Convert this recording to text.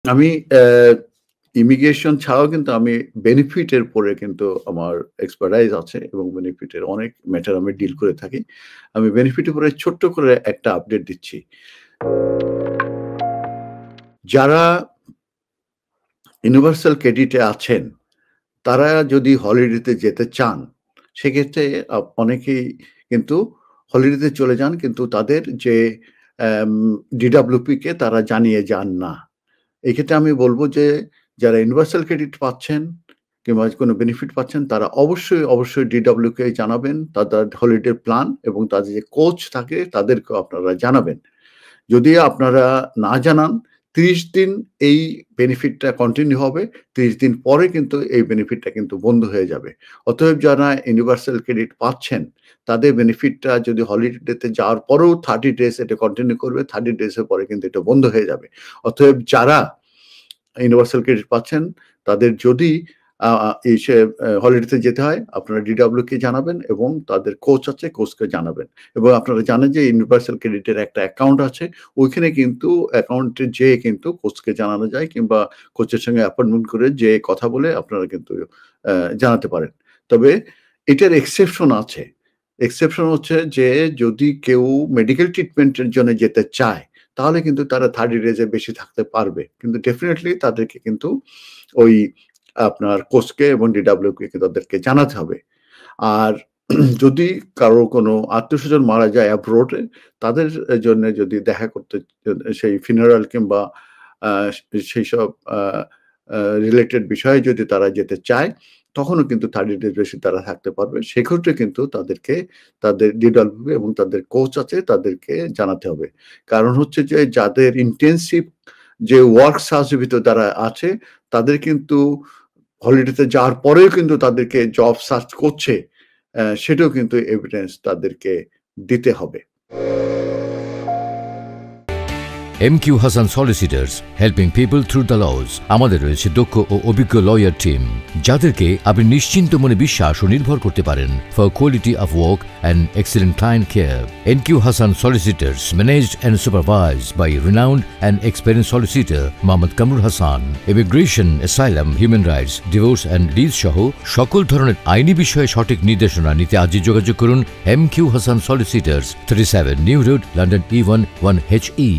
আমি ইমিগ্রেশন ছাড়াও কিন্তু আমি বেনিফিট এর উপরে কিন্তু আমার এক্সপার্টাইজ আছে এবং বেনিফিট এর অনেক ম্যাটার আমি ডিল করে থাকি। আমি বেনিফিট এর উপরে ছোট্ট করে একটা আপডেট দিচ্ছি। যারা ইউনিভার্সাল ক্রেডিটে আছেন, তারা যদি হলিডেতে যেতে চান, সেক্ষেত্রে অনেকেই কিন্তু হলিডেতে চলে যান কিন্তু তাদের যে অ্যাম ডিডব্লিউপি কে তারা জানিয়ে যান না। এক্ষেত্রে আমি বলব যে যারা ইউনিভার্সাল ক্রেডিট পাচ্ছেন কিংবা কোনো বেনিফিট পাচ্ছেন তারা অবশ্যই ডিডব্লিউ কে জানাবেন। তাদের হলিডে প্ল্যান এবং তাদের যে কোচ থাকে তাদেরকেও আপনারা জানাবেন। যদি আপনারা না জানান ৩০ দিন এই বেনিফিটটা কন্টিনিউ হবে। ৩০ দিন পরে কিন্তু এই বেনিফিটটা কিন্তু বন্ধ হয়ে যাবে। অতএব যারা ইউনিভার্সাল ক্রেডিট পাচ্ছেন, তাদের বেনিফিটটা যদি হলিডেতে যাওয়ার পরেও 30 ডেজ এটা কন্টিনিউ করবে। 30 ডেজ এর পরে কিন্তু এটা বন্ধ হয়ে যাবে। অতএব যারা ইউনিভার্সাল ক্রেডিট পাচ্ছেন, তাদের যদি হলিডেতে যেতে হয়, আপনারা ডিডব্লিউ কে জানাবেন এবং তাদের কোচ আছে, কোচকে জানাবেন। এবং আপনারা জানেন যে ইউনিভার্সাল ক্রেডিটের একটা অ্যাকাউন্ট আছে। ওইখানে কিন্তু অ্যাকাউন্টে যেয়ে কিন্তু কোচকে জানানো যায় কিংবা কোচের সঙ্গে অ্যাপয়েন্টমেন্ট করে যেয়ে কথা বলে আপনারা কিন্তু জানাতে পারেন। তবে এটার এক্সেপশন আছে। এক্সেপশন হচ্ছে যে যদি কেউ মেডিকেল ট্রিটমেন্ট এর জন্য যেতে চায়, তাহলে কিন্তু তারা 30 ডেজ এর বেশি থাকতে পারবে। কিন্তু ডেফিনিটলি তাদেরকে কিন্তু ওই আপনার কোচকে এবং ডিডব্লিউ কে তাদেরকে জানাতে হবে। আর যদি কারো কোনো আত্মীয়স্বজন মারা যায় অ্যাব্রোড এ, তাদের জন্য যদি দেখা করতে সেই ফিউনারাল কিংবা আ সেইসব আ আ রিলেটেড বিষয়ে যদি তারা যেতে চায়, তখনও কিন্তু 30 ডেজ বেশি তারা থাকতে পারবে। সেক্ষেত্রে কিন্তু তাদেরকে তাদের ডিডব্লিউ এবং তাদের কোচ আছে তাদেরকে জানাতে হবে। কারণ হচ্ছে যে যাদের ইনটেনসিভ যে ওয়ার্ক সার্চ এর ভিতর যারা আছে, তাদের কিন্তু হলিডেতে যাওয়ার পরেও কিন্তু তাদেরকে জব সার্চ করছে, সেটাও কিন্তু এভিডেন্স তাদেরকে দিতে হবে। MQ Hassan Solicitors, helping people through the laws. আমাদের রয়েছে দক্ষ ও অভিজ্ঞ লয়ার টিম, যাদেরকে আপনি নিশ্চিন্ত মনে বিশ্বাস ও নির্ভর করতে পারেন for quality of work and excellent client care. MQ Hassan Solicitors, managed and supervised by renowned and experienced solicitor Mohammad Kamrul Hassan. Immigration, asylum, human rights, divorce and lease সহ সকল ধরনের আইনি বিষয়ে সঠিক নির্দেশনা নিতে আজই যোগাযোগ করুন MQ Hassan Solicitors, 37 New Road, London E1 1HE.